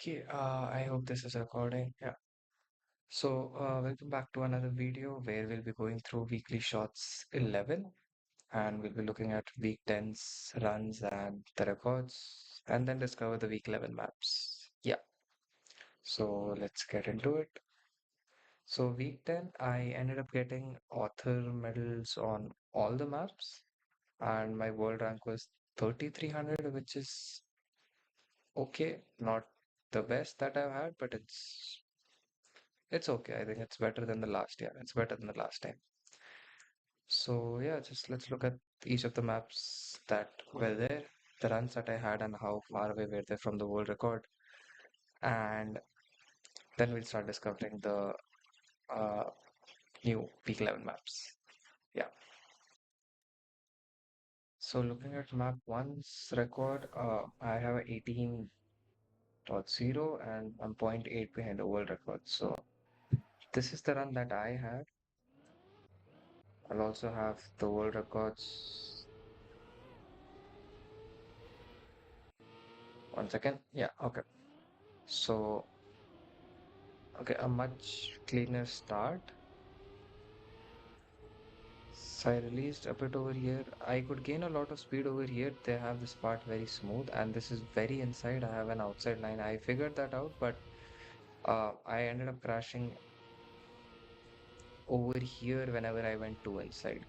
Okay, I hope this is recording. Yeah. So, welcome back to another video where we'll be going through weekly shots 11 and we'll be looking at week 10's runs and the records and then discover the week 11 maps. Yeah. So, let's get into it. So, week 10, I ended up getting author medals on all the maps and my world rank was 3300, which is okay, not the best that I've had, but it's okay. I think it's better than the last year. It's better than the last time. So yeah, just let's look at each of the maps that were there, the runs that I had, and how far away were they from the world record. And then we'll start discovering the uh, new peak 11 maps. Yeah. So looking at map one's record, I have a 18.0 and I'm point 0.8 behind the world record. So this is the run that I had. I'll also have the world records. One second. Yeah, okay. So, okay, a much cleaner start. So I released a bit over here. I could gain a lot of speed over here. They have this part very smooth, and this is very inside. I have an outside line. I figured that out, but I ended up crashing over here whenever I went too inside.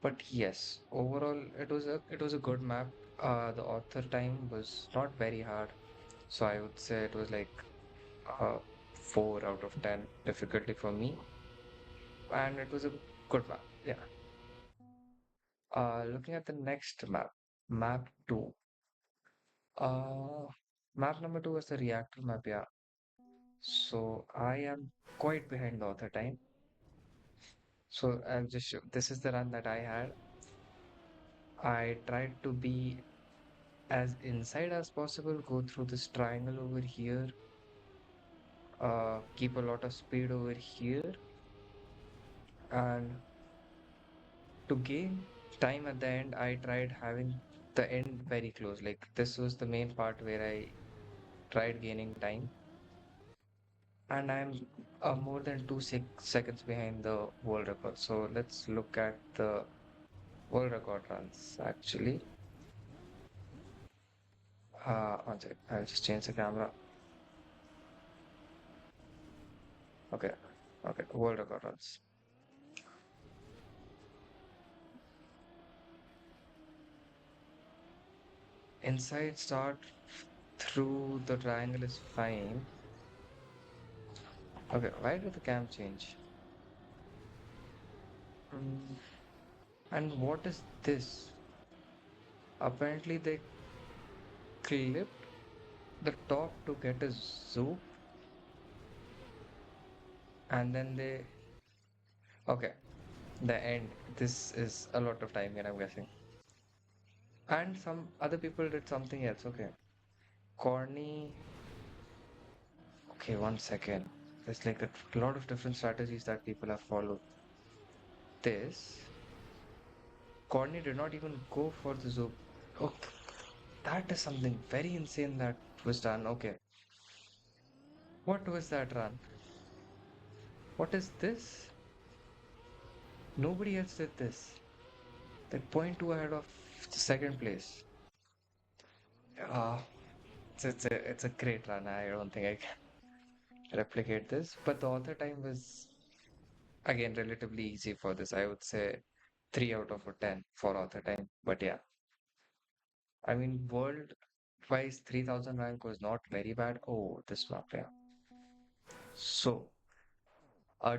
But yes, overall, it was a good map. The author time was not very hard, so I would say it was like uh, 4 out of 10 difficulty for me, and it was a good map. Yeah. Looking at the next map, map 2. Uh, Map number 2 is the reactor map, yeah. So I am quite behind the author time. So this is the run that I had. I tried to be as inside as possible, go through this triangle over here, keep a lot of speed over here, and to gain time at the end, I tried having the end very close. Like this was the main part where I tried gaining time and I'm more than 2 seconds behind the world record. So let's look at the world record runs actually. One sec. I'll just change the camera. Okay, okay, world record runs. Inside start through the triangle is fine. Okay, why did the cam change? Mm, and what is this? Apparently they clipped the top to get a zoom and then they okay, the end. This is a lot of time here, I'm guessing. And some other people did something else. Okay. Corny. Okay, one second. There's like a lot of different strategies that people have followed. This. Corny did not even go for the zoom. Oh, that is something very insane that was done. Okay. What was that run? What is this? Nobody else did this. Like point two ahead of the second place. Uh, it's a great run. I don't think I can replicate this. But the author time was again, relatively easy for this. I would say 3 out of a 10 for author time. But yeah, I mean, world wise, 3000 rank was not very bad. Oh, this map, yeah. So,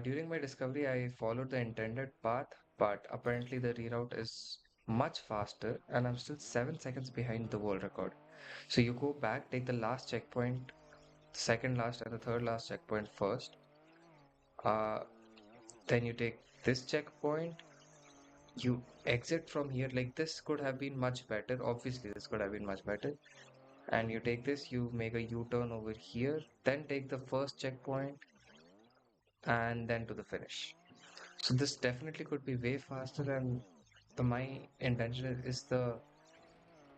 during my discovery, I followed the intended path, but apparently the reroute is much faster, and I'm still 7 seconds behind the world record. So, you go back, take the last checkpoint, second last, and the third last checkpoint first. Uh, then you take this checkpoint, you exit from here. Like this could have been much better, obviously this could have been much better, and you take this, you make a u-turn over here, then take the first checkpoint and then to the finish. So this definitely could be way faster, and my intention is the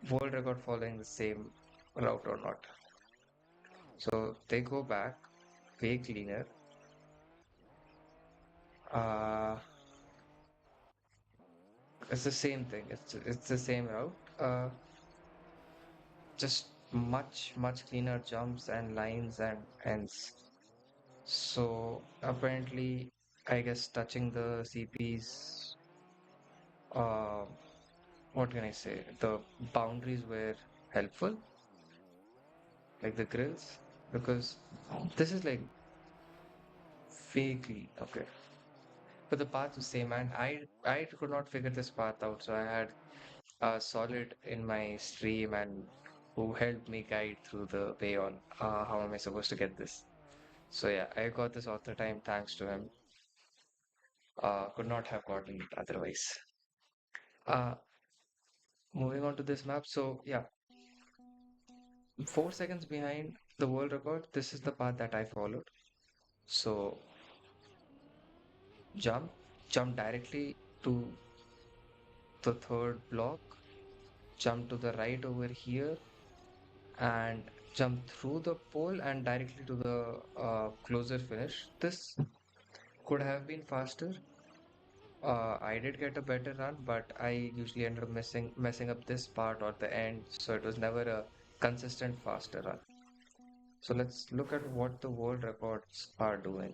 world record following the same route or not. So they go back way cleaner. Uh, it's the same thing. It's the same route. Just much cleaner jumps and lines and ends. So apparently, I guess touching the CP's uh, what can I say? The boundaries were helpful, like the grills, because this is like vaguely okay. But the path was same, and I could not figure this path out. So I had a solid in my stream and who helped me guide through the way on how am I supposed to get this. So yeah, I got this author time thanks to him. Could not have gotten it otherwise. Uh, moving on to this map. So yeah, 4 seconds behind the world record. This is the path that I followed. So jump, jump directly to the third block, jump to the right over here, and jump through the pole and directly to the closer finish. This could have been faster. I did get a better run, but I usually ended up messing up this part or the end, so it was never a consistent faster run. So let's look at what the world records are doing.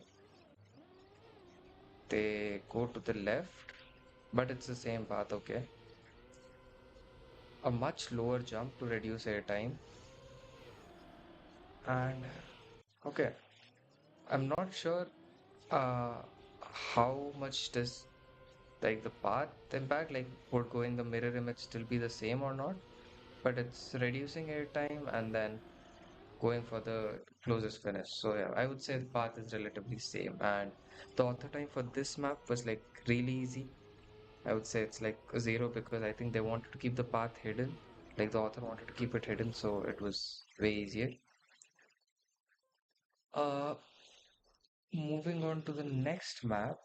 They go to the left, but it's the same path, okay? A much lower jump to reduce air time. And okay, I'm not sure uh how much does like the path impact, like would going the mirror image still be the same or not? But it's reducing air time and then going for the closest finish. So yeah, I would say the path is relatively same. And the author time for this map was like really easy. I would say it's like a zero because I think they wanted to keep the path hidden. Like the author wanted to keep it hidden, so it was way easier. Uh, Moving on to the next map,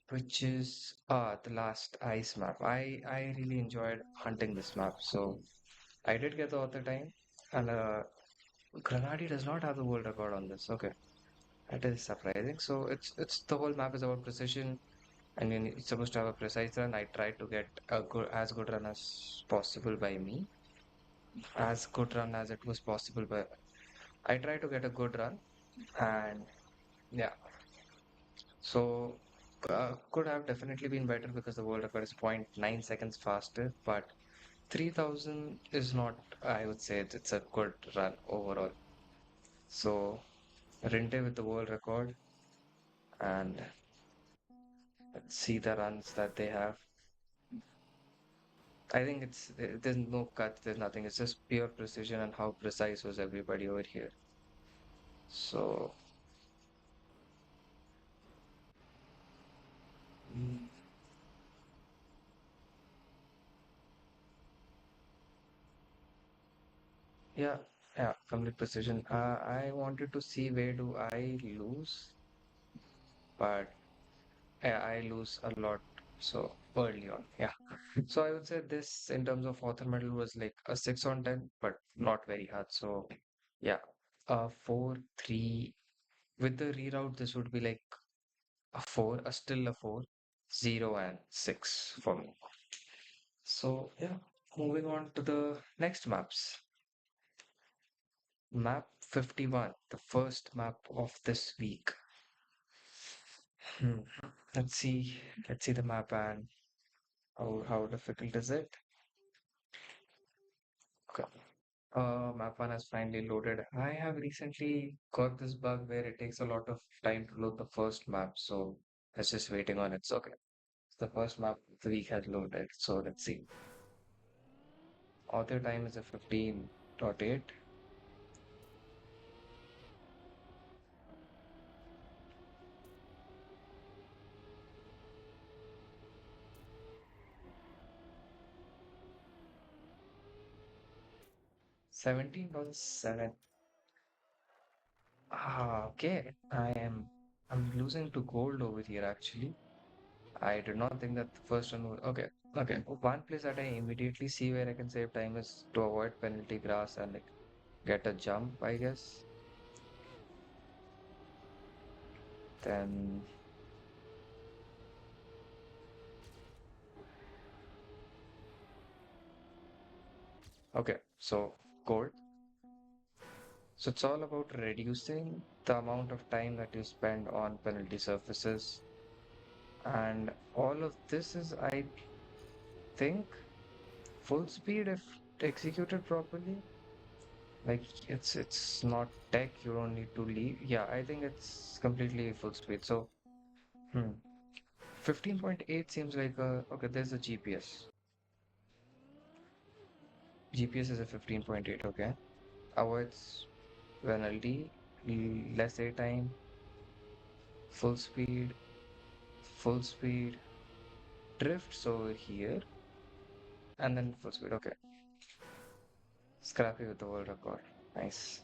which is the last ice map. I really enjoyed hunting this map, so I did get the author time, and Granadi does not have the world record on this. Okay, that is surprising. So it's the whole map is about precision, and it's supposed to have a precise run. I tried to get a good as good run as possible by me, as good run as it was possible, but I tried to get a good run, and yeah. So could have definitely been better because the world record is 0.9 seconds faster, but 3000 is not, I would say it's a good run overall. So Rinte with the world record, and let's see the runs that they have. I think there's no cut, there's nothing. It's just pure precision and how precise was everybody over here. So mm, yeah, yeah, complete precision. I wanted to see where do I lose, but yeah, I lose a lot. So early on, yeah. So I would say this in terms of author medal was like a 6 on 10, but not very hard. So yeah, 4-3 with the reroute. This would be like a four, a still a four, 0 and 6 for me. So yeah, moving on to the next maps. Map 51, the first map of this week. Hmm. Let's see. Let's see the map and how difficult is it? Okay. Map 1 has finally loaded. I have recently got this bug where it takes a lot of time to load the first map, so it's just waiting on it. So, okay, the first map of the week has loaded. So let's see. Author time is a 15.8. 17.7. Okay. I'm losing to gold over here actually. I did not think that the first one would. Okay. Okay. One place that I immediately see where I can save time is to avoid penalty grass and like get a jump, I guess. Then, okay, so code. So it's all about reducing the amount of time that you spend on penalty surfaces. And all of this is, I think, full speed if executed properly. Like it's not tech, you don't need to leave. Yeah, I think it's completely full speed. So, hmm. 15.8 seems like a okay, there's a GPS. GPS is a 15.8, okay. Avoids penalty, less airtime, full speed, full speed, drifts over here, and then full speed. Okay. Scrappy with the world record. Nice.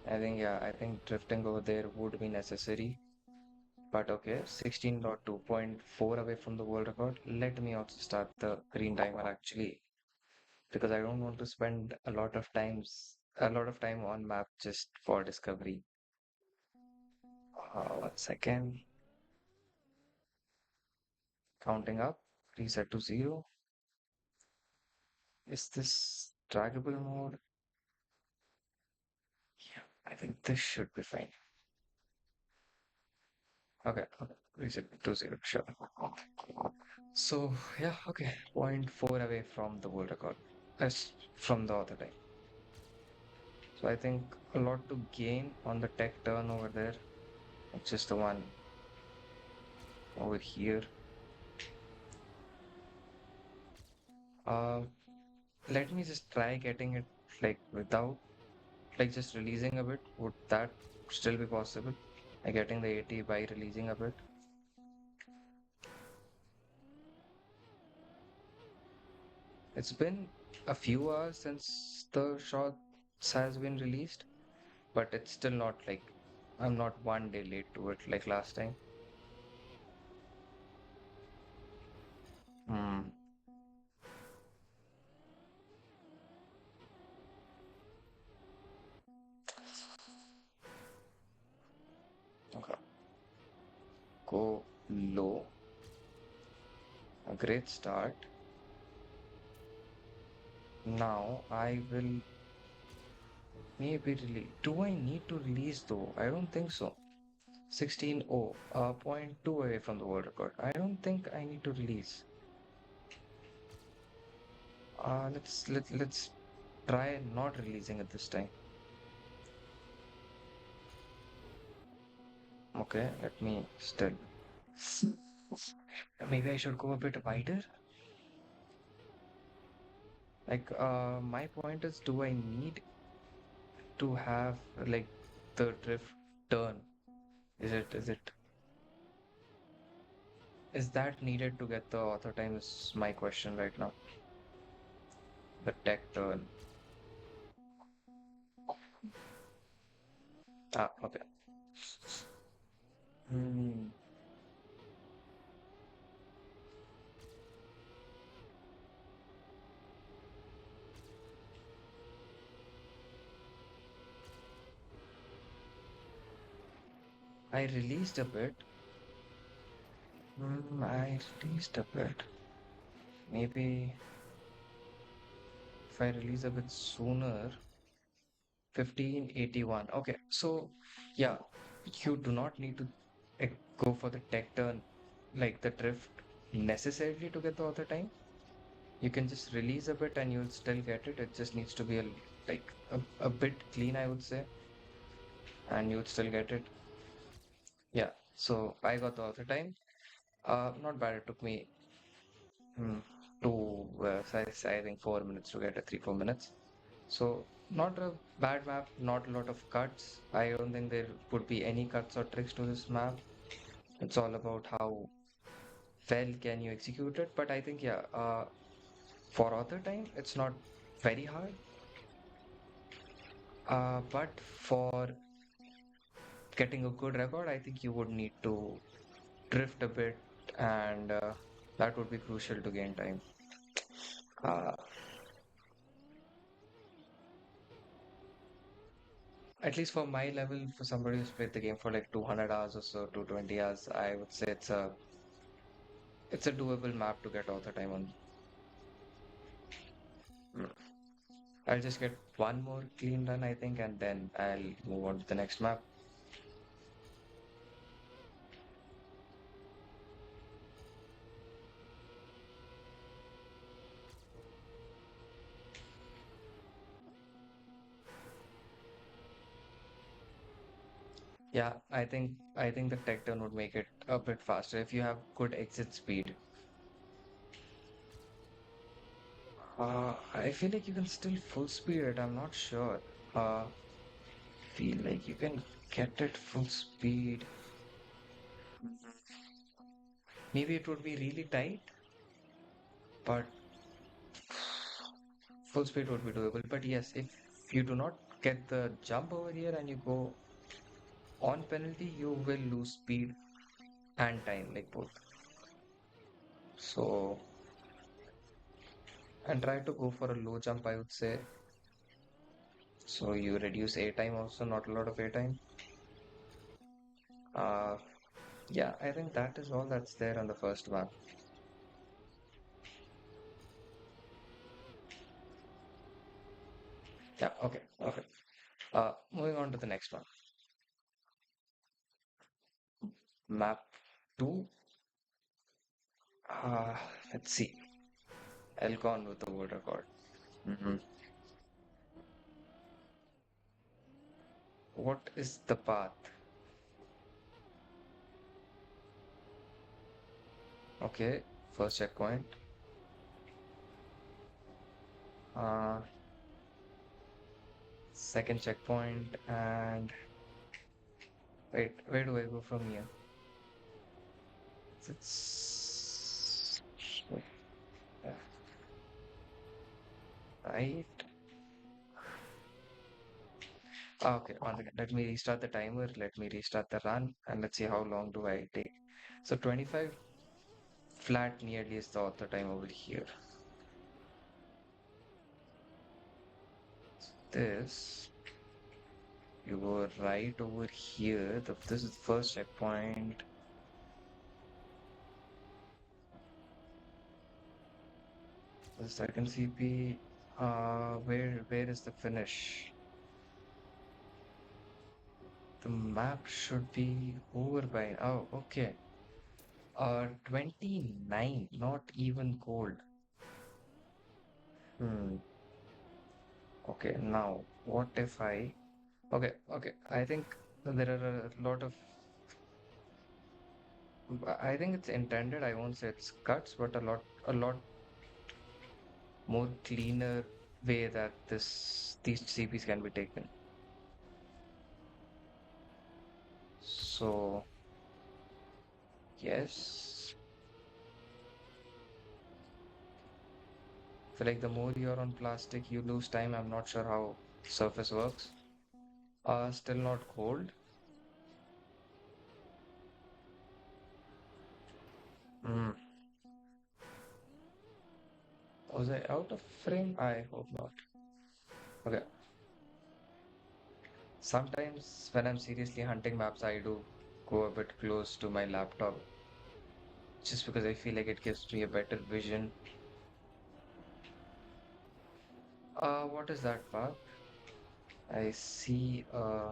I think, yeah, I think drifting over there would be necessary. But okay, 16.2.4 away from the world record. Let me also start the green timer actually, because I don't want to spend a lot of time on map just for discovery. 1 second. Counting up. Reset to 0. Is this draggable mode? Yeah, I think this should be fine. Okay, okay. Reset to 0. Sure. So yeah, okay. Point 0.4 away from the world record. As from the other time. So I think a lot to gain on the tech turn over there. It's just the one over here. Uh, Let me just try getting it like without like just releasing a bit. Would that still be possible? Like getting the 80 by releasing a bit. It's been a few hours since the shots has been released, but it's still not like I'm not 1 day late to it like last time. Hmm. Okay. Go low. A great start. Now I will maybe release. Do I need to release though? I don't think so. 16.0, point 2 away from the world record. I don't think I need to release. Let's try not releasing it this time. Okay, let me still. Maybe I should go a bit wider. Like, my point is, do I need to have like the drift turn? Is that needed to get the author time? Is my question right now. The tech turn. Ah, okay. Hmm. I released a bit. I released a bit. Maybe if I release a bit sooner, 1581. Okay, so yeah, you do not need to go for the tech turn like the drift necessarily to get the author time. You can just release a bit and you'll still get it. It just needs to be a bit clean, I would say, and you'd still get it. Yeah, so I got the author time. Not bad. It took me hmm, I think 4 minutes to get it, 3, 4 minutes. So not a bad map, not a lot of cuts. I don't think there would be any cuts or tricks to this map. It's all about how well can you execute it. But I think yeah, for author time, it's not very hard. But for getting a good record, I think you would need to drift a bit, and that would be crucial to gain time. Uh, at least for my level, for somebody who's played the game for like 200 hours or so, 220 hours, I would say it's a doable map to get all the time on. Mm. I'll just get one more clean run, I think, and then I'll move on to the next map. Yeah, I think the tech turn would make it a bit faster if you have good exit speed. I feel like you can still full speed it. I'm not sure. Feel like you can get it full speed. Maybe it would be really tight, but full speed would be doable. But yes, if you do not get the jump over here and you go on penalty, you will lose speed and time, like both. So, and try to go for a low jump, I would say. So you reduce air time also, not a lot of air time. Uh, yeah, I think that is all that's there on the first map. Yeah, okay, okay. Moving on to the next one. Map 2. Uh, let's see. Elcon with the word record. Hmm. What is the path? Okay, first checkpoint. Uh, Second checkpoint, and wait, where do I go from here? It's right. Okay, one second. Let me restart the timer. Let me restart the run, and let's see how long do I take. So 25 flat nearly is the author time over here. This you go right over here. This is the first checkpoint. The second CP. Where is the finish? The map should be over by. Oh, okay. 29. Not even cold. Hmm. Okay. Now, what if I? Okay. Okay. I think there are a lot of. I think it's intended. I won't say it's cuts, but a lot more cleaner way that these CPs can be taken. So yes, feel like the more you're on plastic, you lose time. I'm not sure how surface works. Still not cold. Hmm. Was I out of frame? I hope not. Okay. Sometimes when I'm seriously hunting maps, I do go a bit close to my laptop just because I feel like it gives me a better vision. What is that path? I see a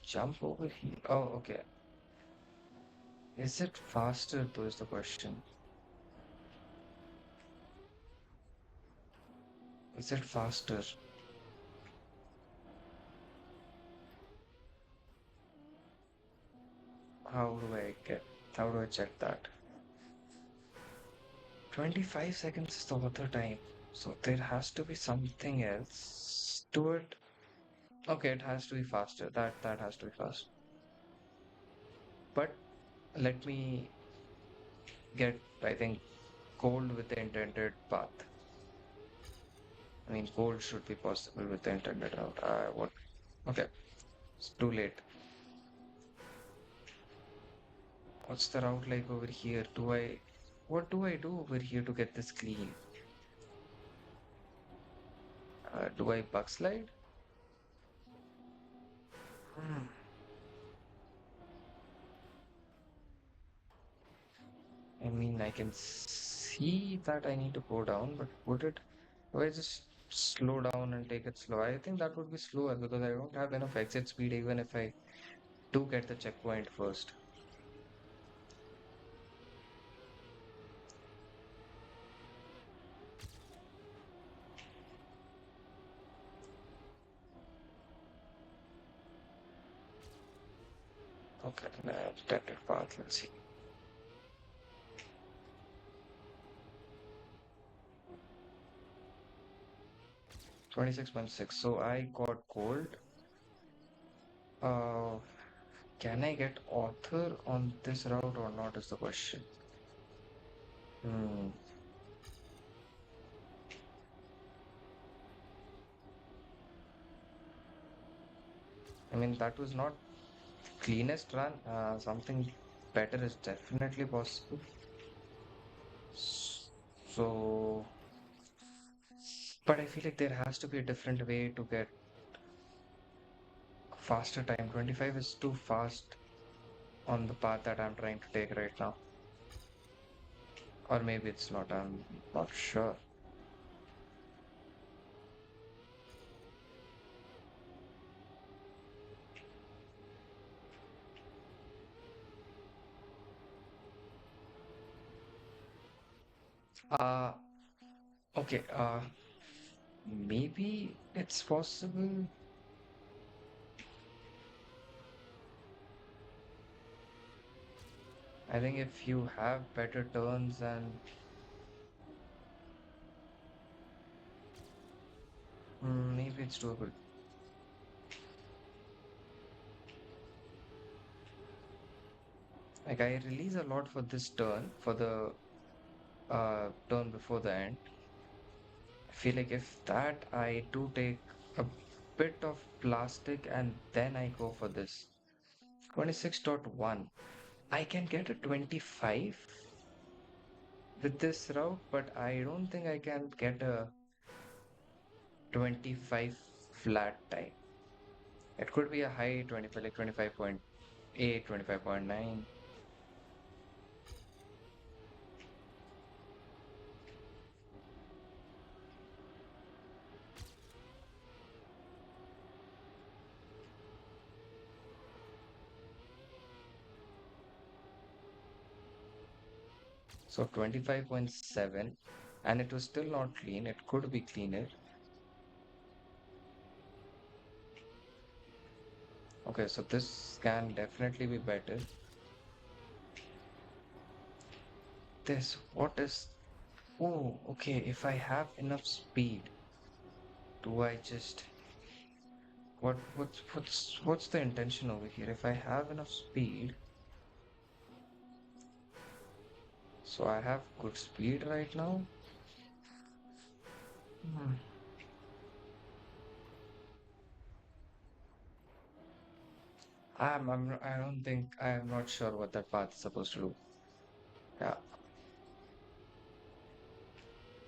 jump over here. Oh, okay. Is it faster though is the question. Is it faster? How do I get, how do I check that? 25 seconds is the author time. So there has to be something else to it. Okay, it has to be faster. That has to be fast. But let me get, I think, cold with the intended path. I mean, cold should be possible with the intended route. What? Okay, it's too late. What's the route like over here? What do I do over here to get this clean? Do I bug slide? Hmm. I mean, I can see that I need to go down, but would it? Do I just slow down and take it slow? I think that would be slower because I don't have enough exit speed even if I do get the checkpoint first. Okay, now detected path. Let's see. 26.6. So I got gold. Uh, can I get author on this route or not is the question. Hmm. I mean, that was not cleanest run. Something better is definitely possible. So, but I feel like there has to be a different way to get faster time. 25 is too fast on the path that I'm trying to take right now. Or maybe it's not. I'm not sure. Uh, okay. Maybe it's possible. I think if you have better turns and maybe it's doable. Like I release a lot for this turn, for the turn before the end. I feel like if that I do take a bit of plastic and then I go for this 26.1. I can get a 25 with this route, but I don't think I can get a 25 flat time. It could be a high 25, like 25.8, 25.9. So 25.7, and it was still not clean. It could be cleaner. Okay, so this can definitely be better. This, what is, oh, okay, if I have enough speed, do I just, what's the intention over here? If I have enough speed, so I have good speed right now. Hmm. I don't think, I'm not sure what that path is supposed to do. Yeah,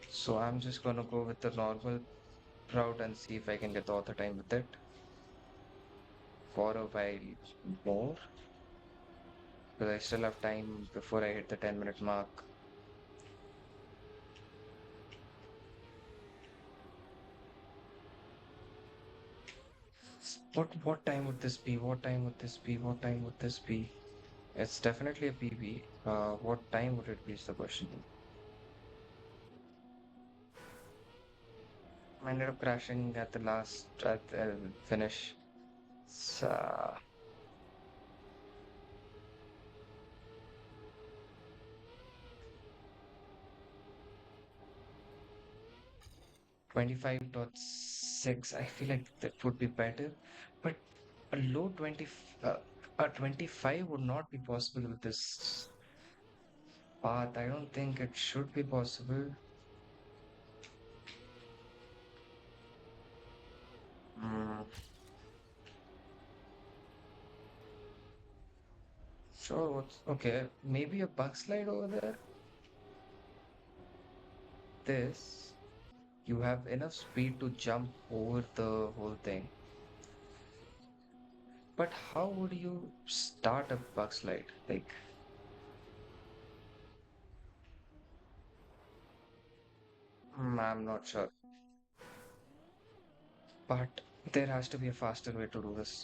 so I'm just gonna go with the normal route and see if I can get the author time with it for a while more, because I still have time before I hit the 10-minute mark. What time would this be? What time would this be? What time would this be? It's definitely a PB. What time would it be is the question. I ended up crashing at the finish. So, 25.6. I feel like that would be better, but a low 20, a 25 would not be possible with this path. I don't think it should be possible. Mm, sure, what's okay? Maybe a bug slide over there. This. You have enough speed to jump over the whole thing. But how would you start a bug slide? Like, I'm not sure. But there has to be a faster way to do this.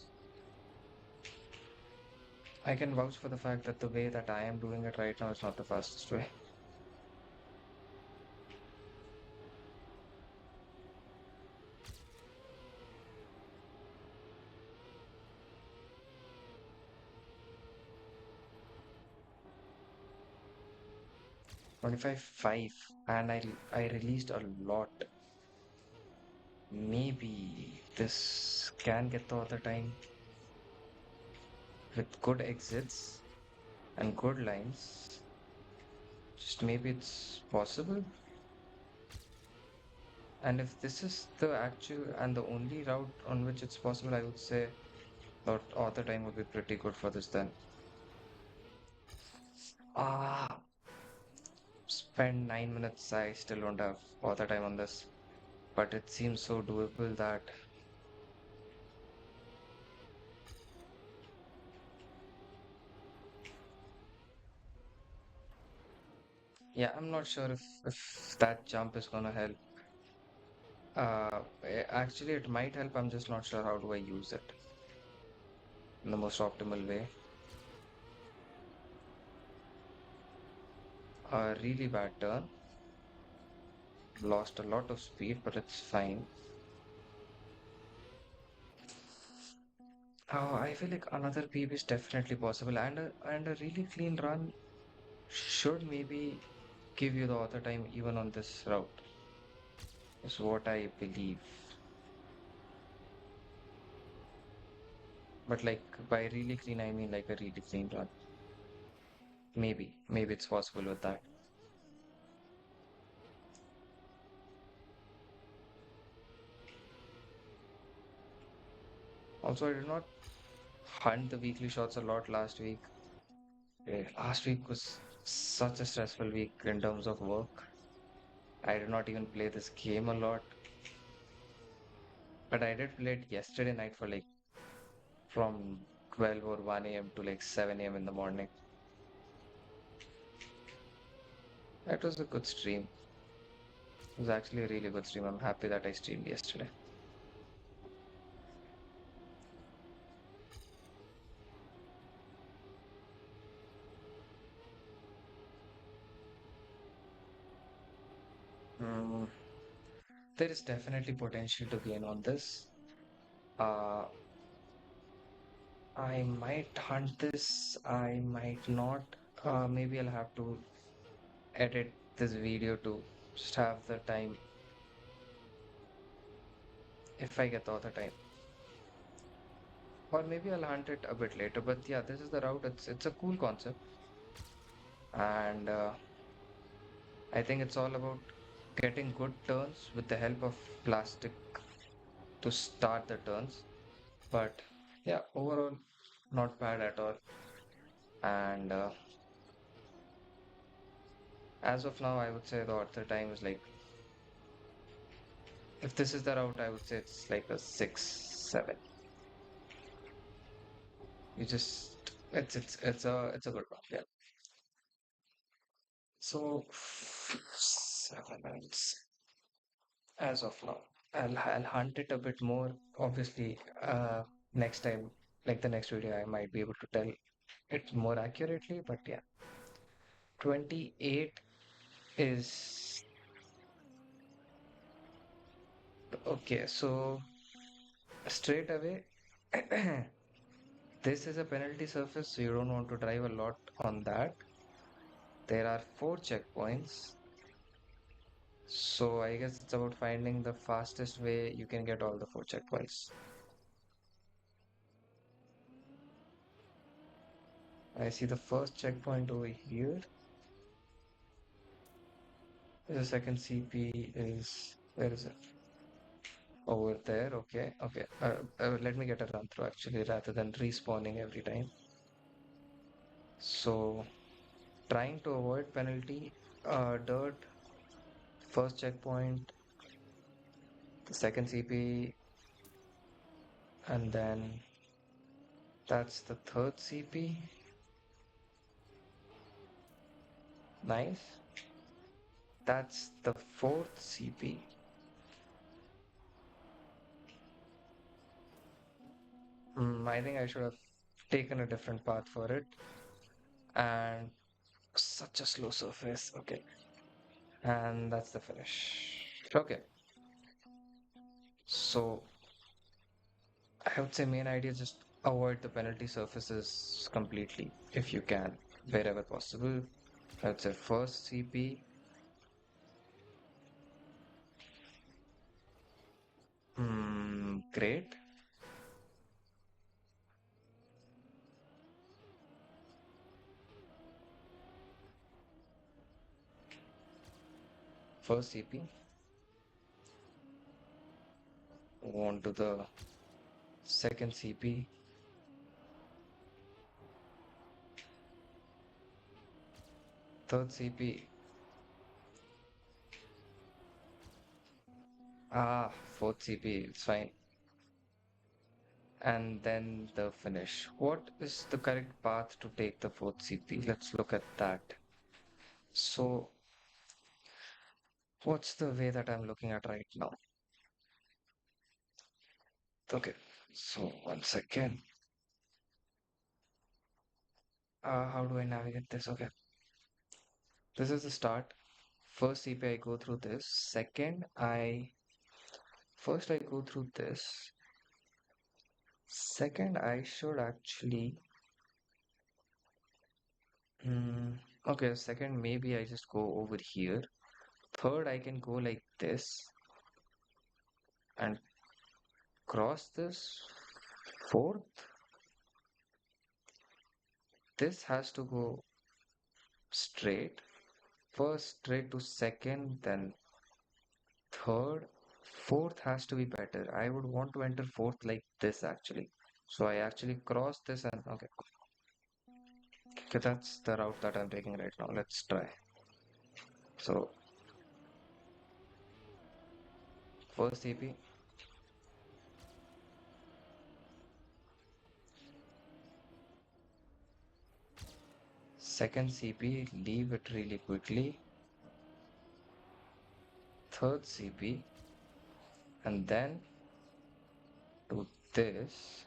I can vouch for the fact that the way that I am doing it right now is not the fastest way. 25.5, and I released a lot. Maybe this can get the other time with good exits and good lines. Just maybe it's possible. And if this is the actual and the only route on which it's possible, I would say that author time would be pretty good for this then. Ah, spend 9 minutes. I still don't have author time on this, but it seems so doable that yeah, I'm not sure if that jump is gonna help. Actually, it might help. I'm just not sure how do I use it in the most optimal way. A really bad turn. Lost a lot of speed, but it's fine. I feel like another PB is definitely possible, and a really clean run should maybe give you the author time even on this route, is what I believe. But like by really clean, I mean like a really clean run. Maybe it's possible with that. Also, I did not hunt the weekly shots a lot last week. Last week was such a stressful week in terms of work. I did not even play this game a lot, but I did play it yesterday night for like from 12 or 1 a.m. to like 7 a.m. in the morning. That was a good stream. It was actually a really good stream. I'm happy that I streamed yesterday. Mm, there is definitely potential to gain on this. Uh, I might hunt this, I might not. Maybe I'll have to edit this video to just have the time if I get all the time. Or maybe I'll hunt it a bit later. But yeah, this is the route. It's a cool concept, and I think it's all about getting good turns with the help of plastic to start the turns. But yeah, overall, not bad at all. And as of now, I would say the author time is like, if this is the route, I would say it's like a 6, 7. You just it's a good one. Yeah. So 7 minutes as of now. I'll hunt it a bit more. Obviously, next time, like the next video, I might be able to tell it more accurately. But yeah, 28 is okay. So straight away, this is a penalty surface, so you don't want to drive a lot on that. There are 4 checkpoints. So I guess it's about finding the fastest way you can get all the 4 checkpoints. I see the first checkpoint over here. The second CP is, where is it? Over there. Okay. Okay. Let me get a run through actually rather than respawning every time. So trying to avoid penalty, dirt, first checkpoint, the second CP, and then that's the third CP. Nice. That's the fourth CP. I think I should have taken a different path for it. And such a slow surface. Okay. And that's the finish. Okay. So I would say main idea, just avoid the penalty surfaces completely if you can, wherever possible. I would say first CP. Great. First CP. On to the second CP. Third CP. Fourth CP. It's fine. And then the finish. What is the correct path to take the fourth CP? Let's look at that. So, what's the way that I'm looking at right now? Okay, so once again, how do I navigate this? Okay, this is the start. First CP, I go through this. First I go through this. Second, I should actually, okay, second, maybe I just go over here. Third, I can go like this and cross this. Fourth, this has to go straight. First straight to second, then third. Fourth has to be better. I would want to enter fourth like this actually. So I actually cross this and okay. Okay, that's the route that I'm taking right now. Let's try. So first CP, second CP, leave it really quickly. Third CP, and then to this.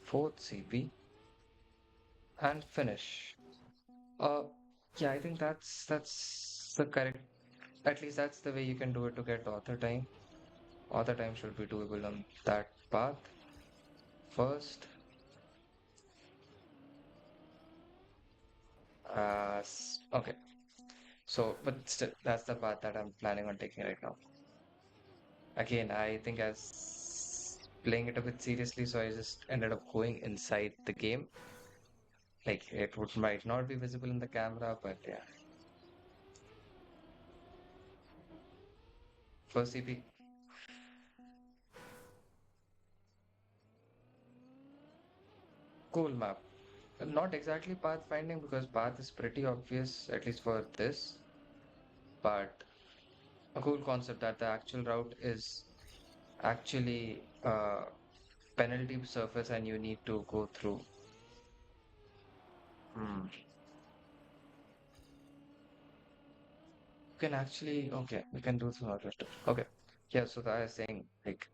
Fourth CP, and finish. Uh, yeah, I think that's the correct. At least that's the way you can do it to get author time. Author time should be doable on that path. First, okay. So, but still, that's the path that I'm planning on taking right now. Again, I think I was playing it a bit seriously, so I just ended up going inside the game. Like it would might not be visible in the camera, but yeah. First CP, cool map. Not exactly path finding because path is pretty obvious, at least for this, but a cool concept that the actual route is actually penalty surface and you need to go through. Hmm. You can actually, okay, we can do some other stuff. Okay. Yeah, so that is saying like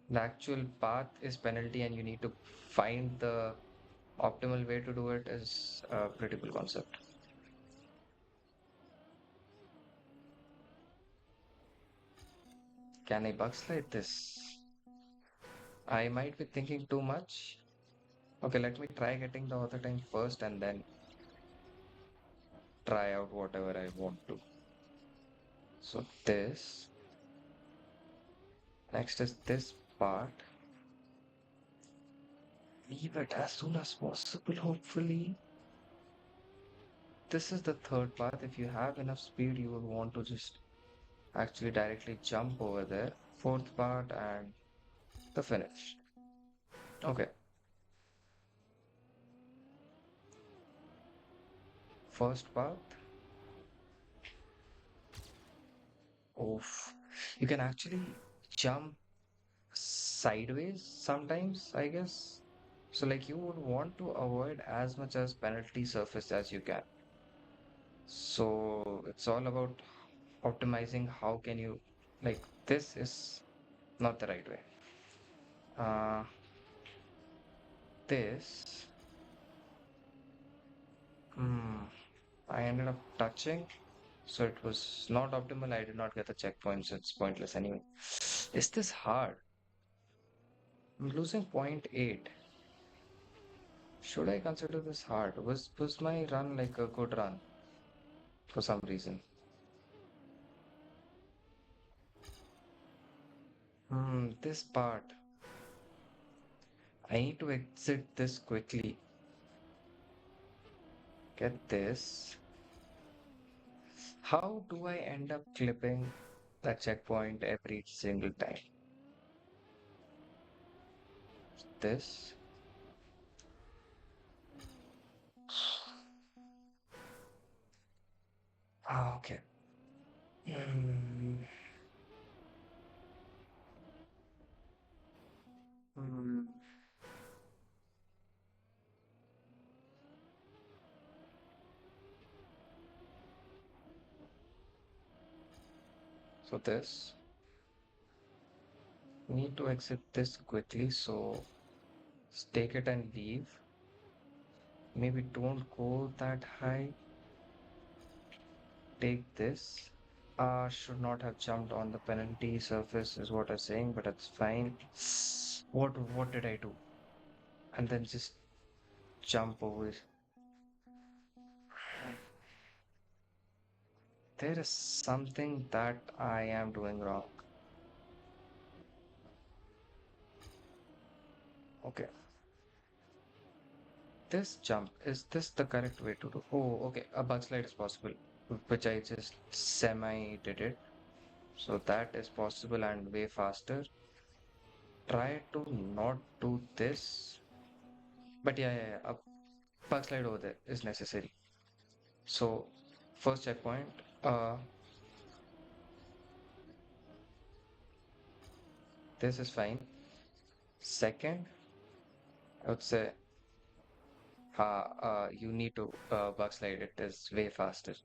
the actual path is penalty and you need to find the optimal way to do it is a pretty cool concept. Can I bug slide this? I might be thinking too much. Okay, let me try getting the author time first and then try out whatever I want to. So this, next is this part. Leave it as soon as possible, hopefully. This is the third path. If you have enough speed, you would want to just actually directly jump over there. Fourth part and the finish. Okay, first path. Oof. You can actually jump sideways sometimes, I guess. So like you would want to avoid as much as penalty surface as you can. So it's all about optimizing how can you like this is not the right way. Uh this hmm, I ended up touching, so it was not optimal. I did not get the checkpoint, so it's pointless anyway. Is this hard? I'm losing point 0.8. Should I consider this hard? Was my run like a good run for some reason? This part. I need to exit this quickly. Get this. How do I end up clipping that checkpoint every single time? This. Ah, okay. Hmm. Hmm. So this. Need to exit this quickly, so take it and leave. Maybe don't go that high. Take this. Should not have jumped on the penalty surface is what I'm saying, but it's fine. What did I do? And then just jump over. There is something that I am doing wrong. Okay. This jump, is this the correct way to do? Oh, okay. A bug slide is possible, which I just semi did it. So that is possible and way faster. Try to not do this. But yeah. A bug slide over there is necessary. So first checkpoint, this is fine. Second, I would say, you need to bug slide. It is way faster.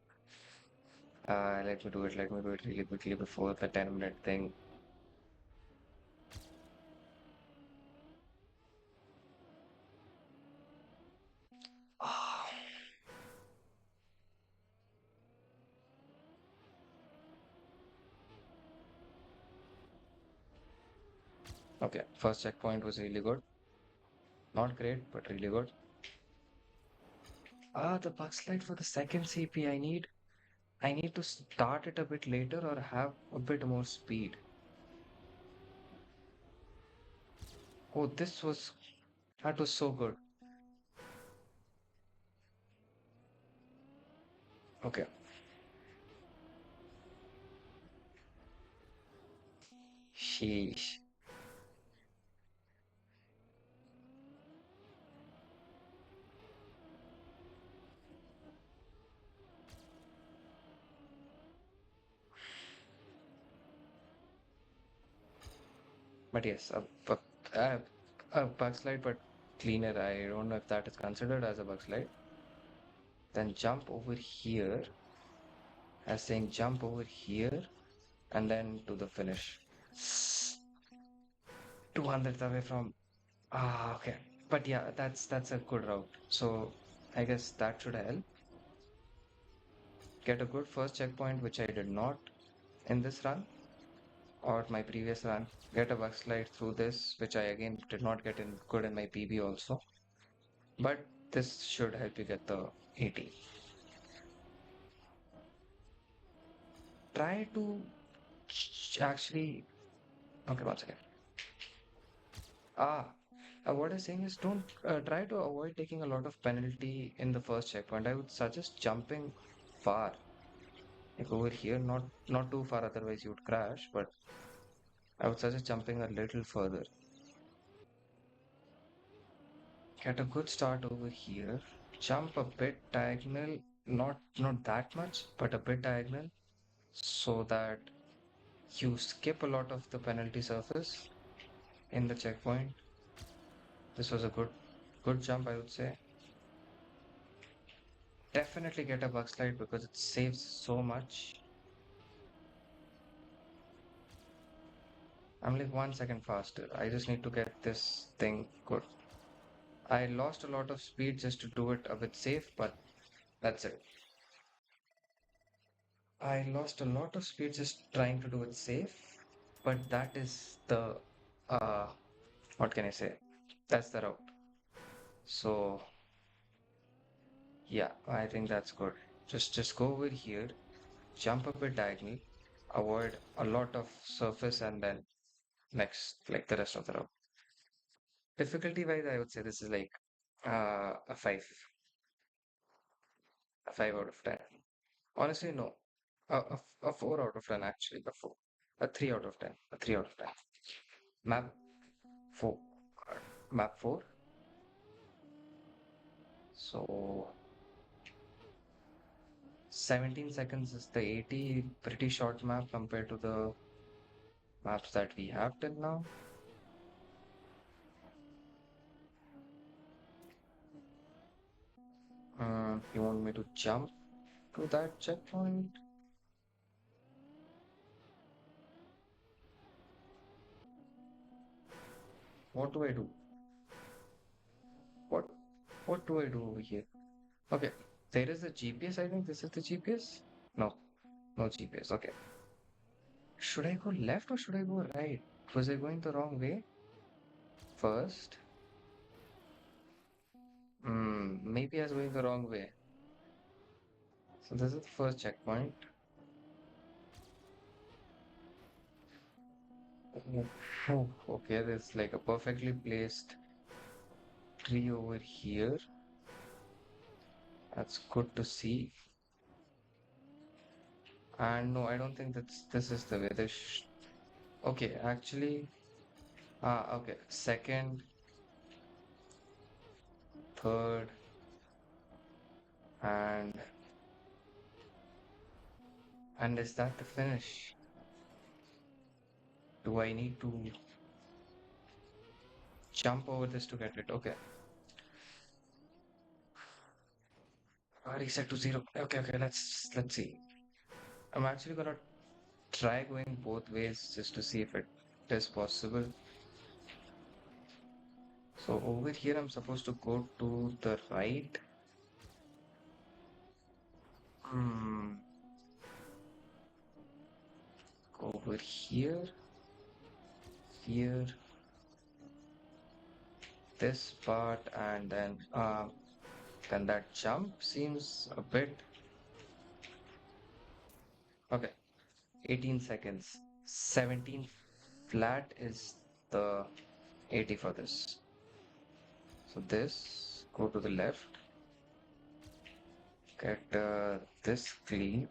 Let me do it. Let me do it really quickly before the 10-minute thing. Ah, okay, first checkpoint was really good. Not great, but really good. The bug slide for the second CP. I need to start it a bit later or have a bit more speed. Oh, that was so good. Okay. Sheesh. But yes, a, a bug slide, but cleaner. I don't know if that is considered as a bug slide. Then jump over here, as saying jump over here, and then to the finish. 200th away from. Okay. But yeah, that's a good route. So I guess that should help. Get a good first checkpoint, which I did not in this run or my previous run. Get a bug slide through this, which I again did not get in good in my PB also. But this should help you get the 80. Try to actually. Okay, one second. Ah, what I'm saying is don't try to avoid taking a lot of penalty in the first checkpoint. I would suggest jumping far, like over here, not too far, otherwise you would crash. But I would suggest jumping a little further. Get a good start over here. Jump a bit diagonal, not that much, but a bit diagonal, so that You skip a lot of the penalty surface in the checkpoint. This was a good jump, I would say. Definitely get a bug slide because it saves so much. I'm like 1 second faster. I just need to get this thing good. I lost a lot of speed just to do it a bit safe, but that's it. I lost a lot of speed just trying to do it safe, but that is the uh what can I say? That's the route. So yeah, I think that's good. Just go over here, jump a bit diagonal, avoid a lot of surface, and then next like the rest of the route. Difficulty wise, I would say this is like a five out of 10. Honestly, no, a 4 out of 10 actually, a 3 out of 10, a 3 out of 10. Map four, map four. So 17 seconds is the 80, pretty short map compared to the maps that we have till now. You want me to jump to that checkpoint? What do I do? What what do I do over here? Okay, there is a GPS. I think this is the GPS. No, no GPS. Okay. Should I go left or should I go right? Was I going the wrong way first? Maybe I was going the wrong way. So this is the first checkpoint. Oh, okay, there's like a perfectly placed tree over here. That's good to see. And no, I don't think this is the way. Okay, actually, okay, second, third, and is that the finish? Do I need to jump over this to get it? Okay. Reset to zero. Okay, okay, let's see. I'm actually gonna try going both ways just to see if it is possible. So over here I'm supposed to go to the right. Hmm. Go over here, this part, and then that jump seems a bit okay. 18 seconds. 17 flat is the 80 for this. So this, go to the left, get this clean.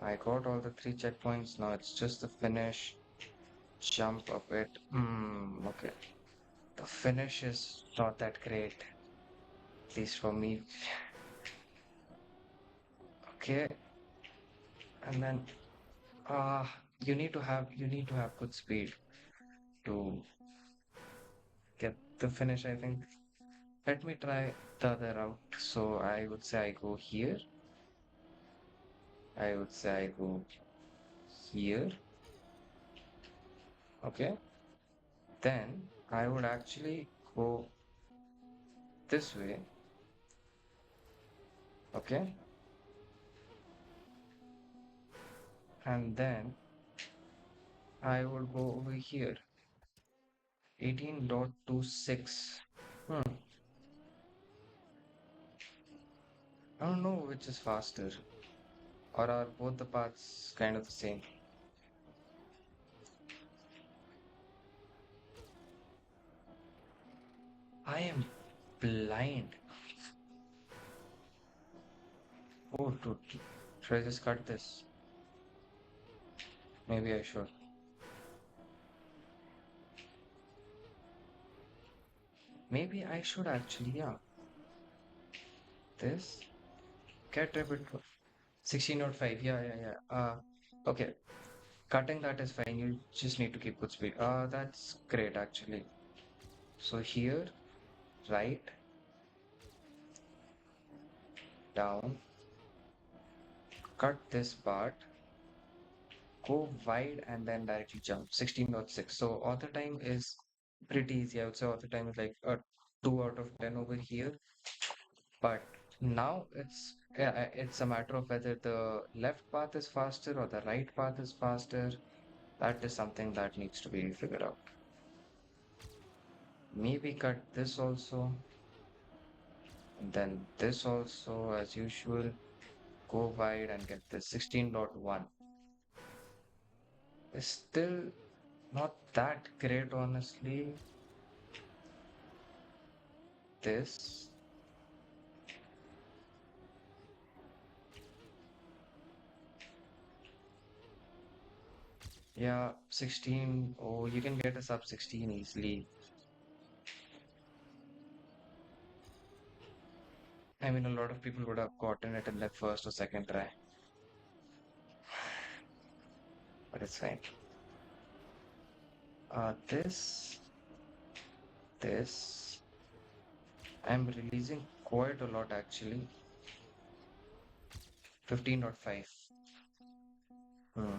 I got all the three checkpoints. Now it's just the finish. Jump a bit. Okay. The finish is not that great, at least for me. Okay. And then uh you need to have good speed to get the finish, I think. Let me try the other route. So I would say I go here. I would say I go here. Okay. Then I would actually go this way. Okay. And then I would go over here. 18.26. Hmm. I don't know which is faster. Or are both the paths kind of the same? I am blind. Oh, dude. Should I just cut this? Maybe I should. Maybe I should actually, yeah. This. Get a bit. 16.5. Yeah, yeah, yeah. Okay, cutting that is fine. You just need to keep good speed. That's great actually. So here, right, down, cut this part, go wide and then directly jump. 16.6. So author time is pretty easy. I would say author time is like a 2 out of 10 over here. But now it's a matter of whether the left path is faster or the right path is faster. That is something that needs to be figured out. Maybe cut this also, and then this also, as usual. Go wide and get this 16.1. It's still not that great, honestly. This, yeah, 16. Oh, you can get a sub 16 easily. I mean, a lot of people would have gotten it in their first or second try, but it's fine. This, this, I'm releasing quite a lot actually. 15.5. Hmm.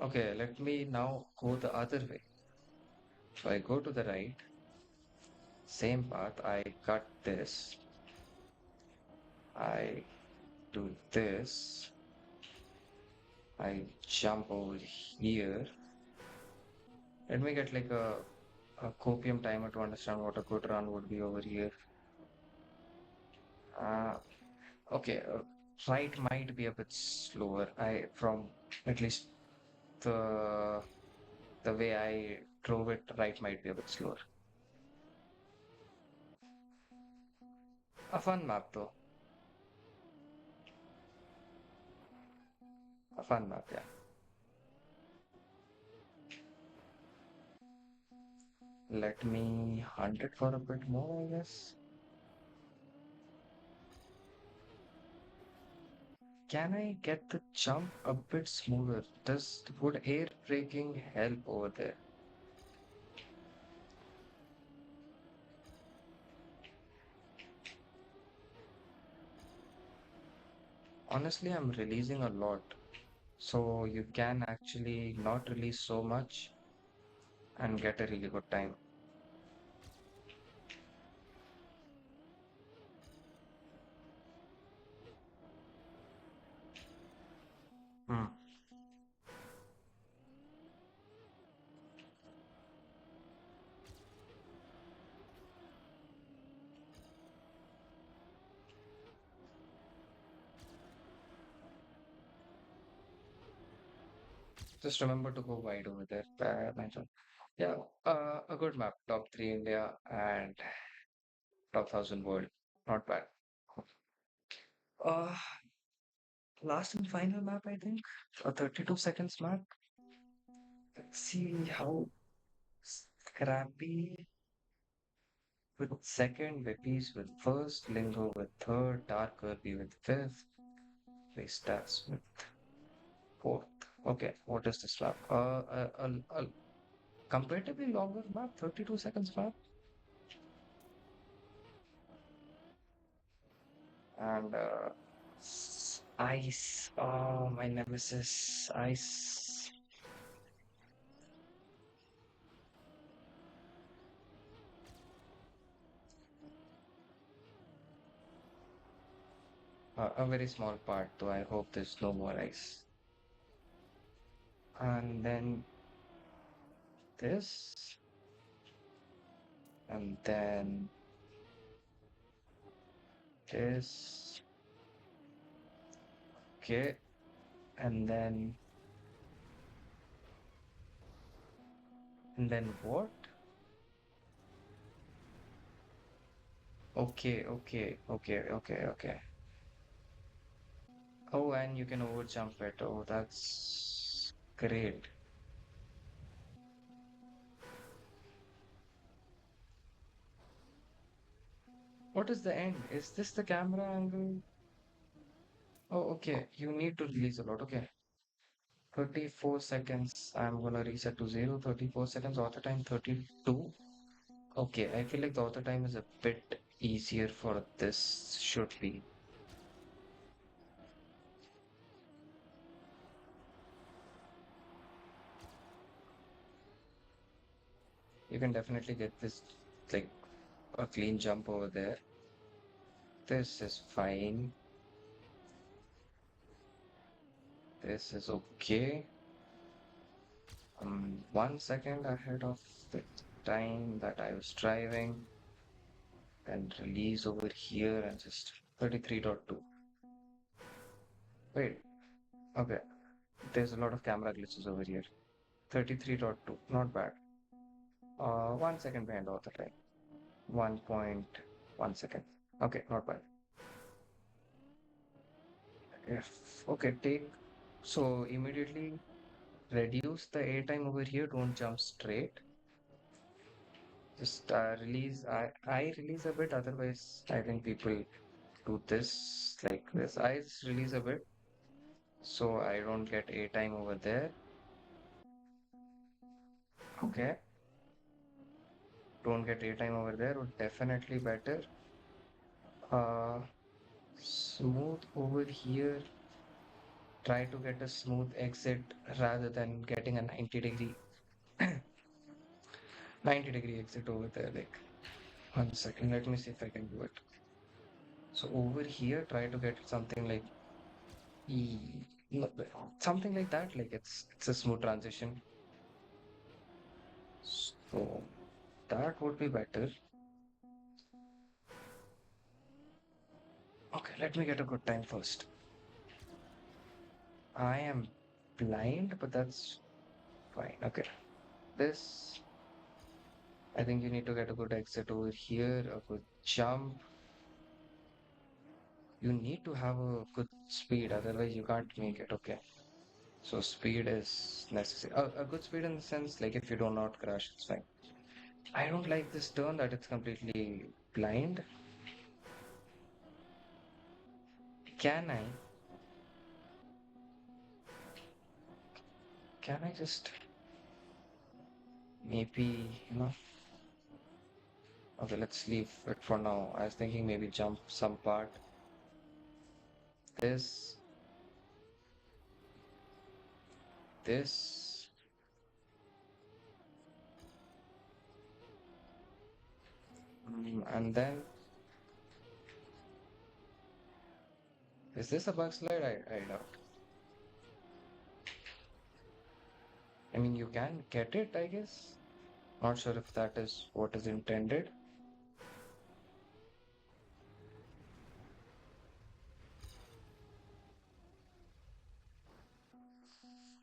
Okay, let me now go the other way. So I go to the right, same path, I cut this, I do this, I jump over here. Let me get like a copium timer to understand what a good run would be over here. Uh, okay, right might be a bit slower. I from at least the the way I drove it, right might be a bit slower. A fun map though, a fun map, yeah. Let me hunt it for a bit more, I guess. Can I get the jump a bit smoother? Would air braking help over there? Honestly, I'm releasing a lot, so you can actually not release so much and get a really good time. Hmm. Just remember to go wide over there. Mention. Yeah, a good map. Top 3 India and top 1000 world. Not bad. Uh, Last and final map, I think. A 32 seconds map. Let's see how scrappy with second, Vippies with first, Lingo with third, Dark Kirby with fifth, Restarts with fourth. Okay, what is this map? A comparatively longer map, 32 seconds map, and Ice. Oh, my nemesis, Ice. A very small part, though. I hope there's no more ice. And then this, and then this. Okay, and then what? Okay. Oh, and you can overjump it. Oh, that's great. What is the end? Is this the camera angle? Oh, okay. You need to release a lot. Okay. 34 seconds. I'm gonna reset to 0. 34 seconds. Auto time 32. Okay, I feel like the auto time is a bit easier for this. Should be. You can definitely get this like a clean jump over there. This is fine. This is okay. 1 second ahead of the time that I was driving. And release over here and just 33.2. Wait, okay. There's a lot of camera glitches over here. 33.2, not bad. 1 second behind all the time. 1.1 second. Okay, not bad. If okay, take so immediately reduce the air time over here. Don't jump straight. Just release. I release a bit. Otherwise, I think people do this like this. I just release a bit so I don't get air time over there. Okay. Don't get air time over there would definitely better. Uh, Smooth over here. Try to get a smooth exit rather than getting a 90-degree exit over there. Like 1 second, let me see if I can do it. So over here, try to get something like no, something like that. Like it's a smooth transition. So that would be better. Okay, let me get a good time first. I am blind, but that's fine. Okay. This, I think you need to get a good exit over here, a good jump. You need to have a good speed, otherwise you can't make it. Okay. So speed is necessary. A good speed in the sense, like if you do not crash, it's fine. I don't like this turn that it's completely blind. Can I? Can I just maybe, Okay, let's leave it for now. I was thinking maybe jump some part. This, this, and then is this a bug slide? I doubt. I mean, you can get it, I guess. Not sure if that is what is intended.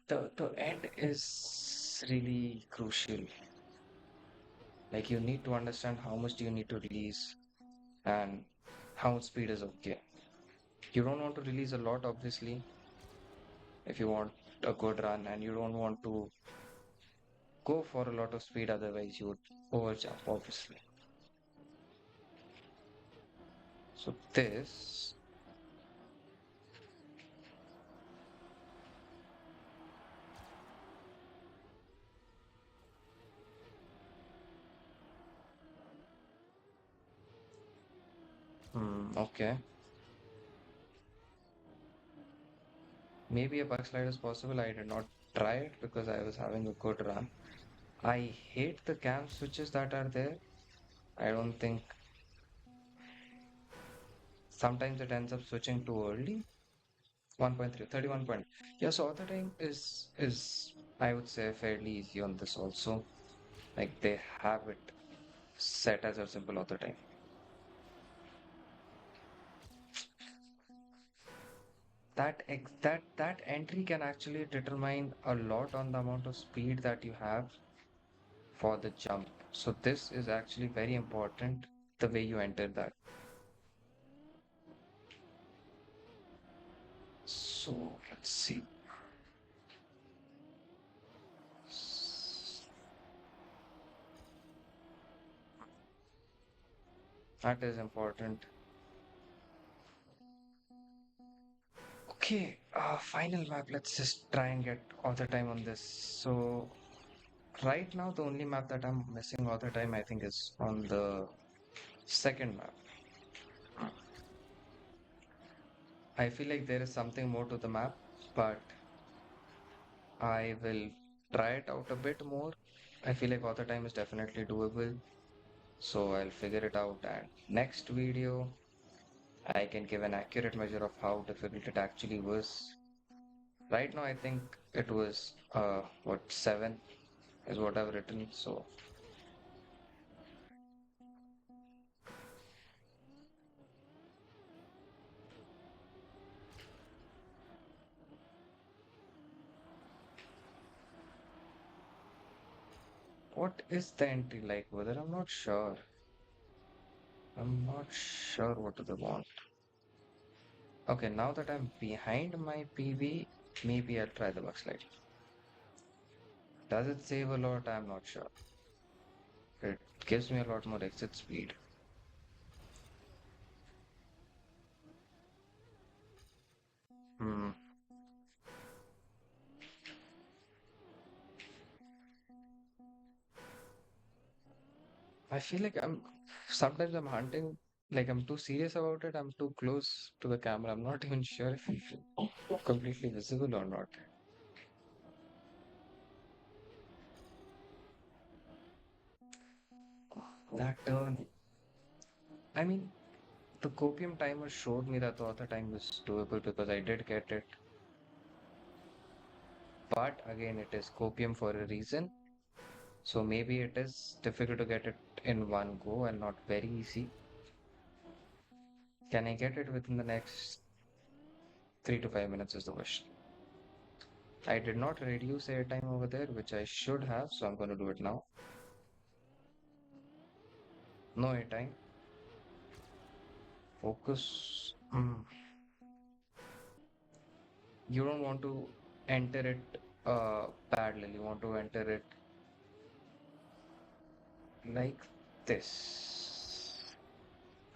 The end is really crucial. Like you need to understand how much do you need to release and how much speed is okay. You don't want to release a lot, obviously, if you want a good run, and you don't want to go for a lot of speed, otherwise you would overjump, obviously. So this, okay. Maybe a bug slide is possible. I did not try it because I was having a good run. I hate the cam switches that are there. I don't think sometimes it ends up switching too early. 1.3, 31 point. Yeah, so auto time is I would say fairly easy on this also. Like they have it set as a simple auto time. That entry can actually determine a lot on the amount of speed that you have for the jump. So this is actually very important, the way you enter that. So let's see. That is important. Okay, final map. Let's just try and get all the time on this. So right now, the only map that I'm missing all the time, I think, is on the second map. I feel like there is something more to the map, but I will try it out a bit more. I feel like all the time is definitely doable, so I'll figure it out. And next video, I can give an accurate measure of how difficult it actually was. Right now, I think it was what 7 is what I've written. So what is the entry like with it? I'm not sure. I'm not sure what do they want. Okay, now that I'm behind my PV, maybe I'll try the backslide. Does it save a lot? I'm not sure. It gives me a lot more exit speed. Hmm. I feel like sometimes I'm hunting, like I'm too serious about it. I'm too close to the camera. I'm not even sure if I'm completely visible or not. That turn. I mean, the copium timer showed me that the other time was doable because I did get it. But again, it is copium for a reason. So maybe it is difficult to get it in one go and not very easy. Can I get it within the next 3 to 5 minutes is the question. I did not reduce airtime over there, which I should have, so I'm going to do it now. No airtime. Focus. You don't want to enter it parallel. You want to enter it like this.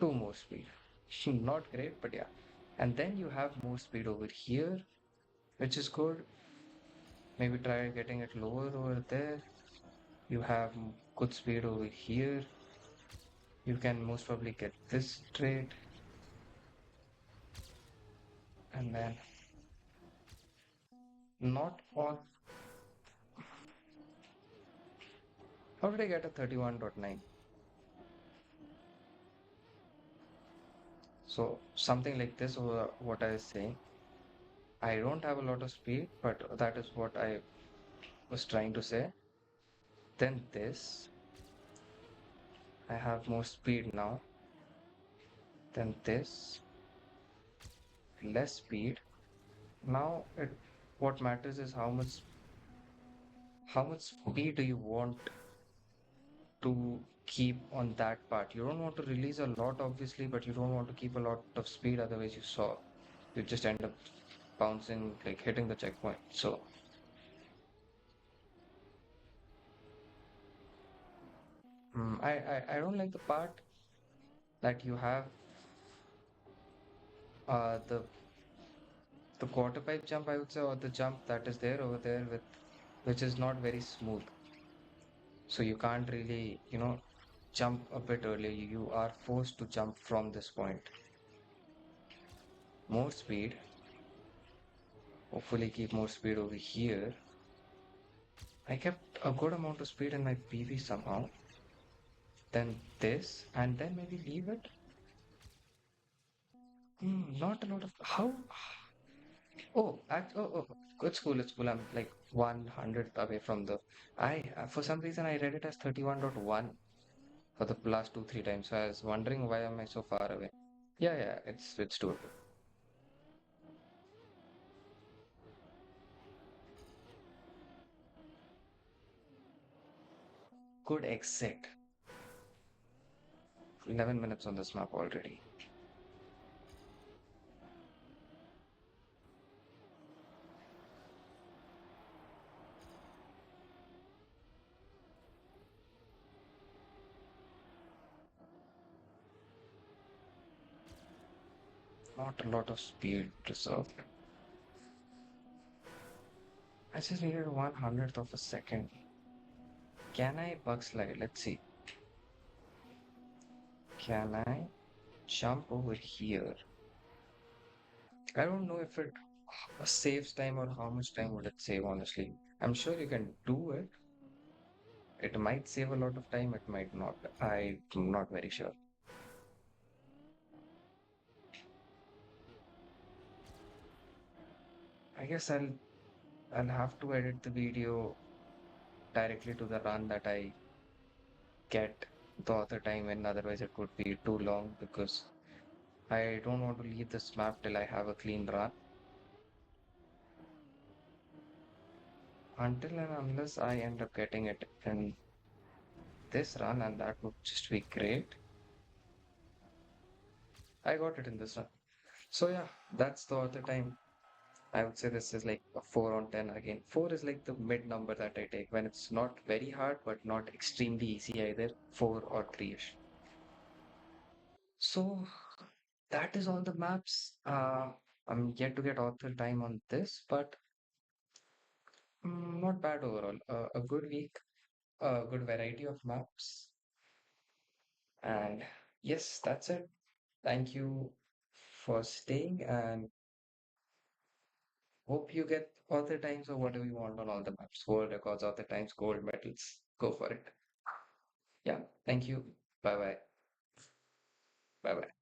Two more speed. Not great, but yeah. And then you have more speed over here, which is good. Maybe try getting it lower over there. You have good speed over here. You can most probably get this straight. And then not all. How did I get a 31.9? So something like this over what I was saying. I don't have a lot of speed, but that is what I was trying to say. Then this, I have more speed now. Then this, less speed. Now what matters is how much speed do you want to keep on that part. You don't want to release a lot, obviously, but you don't want to keep a lot of speed, otherwise you saw you just end up bouncing, like hitting the checkpoint. So I don't like the part that you have the quarter pipe jump, I would say, or the jump that is there over there with which is not very smooth. So you can't really, jump a bit earlier. You are forced to jump from this point. More speed. Hopefully keep more speed over here. I kept a good amount of speed in my PV somehow. Then this, and then maybe leave it. Not a lot of how. It's cool. It's cool. I'm like 100th away from the. For some reason I read it as 31.1 for the last 2 3 times. So I was wondering why am I so far away. Yeah, it's doable. Good exit. 11 minutes on this map already. Not a lot of speed reserved. I just needed 1/100th of a second. Can I bug slide? Let's see. Can I jump over here? I don't know if it saves time or how much time would it save, honestly. I'm sure you can do it. It might save a lot of time, it might not. I'm not very sure. I guess I'll have to edit the video directly to the run that I get the other time in, otherwise it would be too long because I don't want to leave this map till I have a clean run. Until and unless I end up getting it in this run, and that would just be great. I got it in this run. So yeah, that's the other time. I would say this is like a 4 on 10 again. 4 is like the mid number that I take when it's not very hard but not extremely easy either. 4 or 3-ish. So that is all the maps. I'm yet to get author time on this, but not bad overall. A good week, a good variety of maps. And yes, that's it. Thank you for staying and hope you get author times or whatever you want on all the maps. World records, author times, gold medals. Go for it. Yeah, thank you. Bye bye. Bye bye.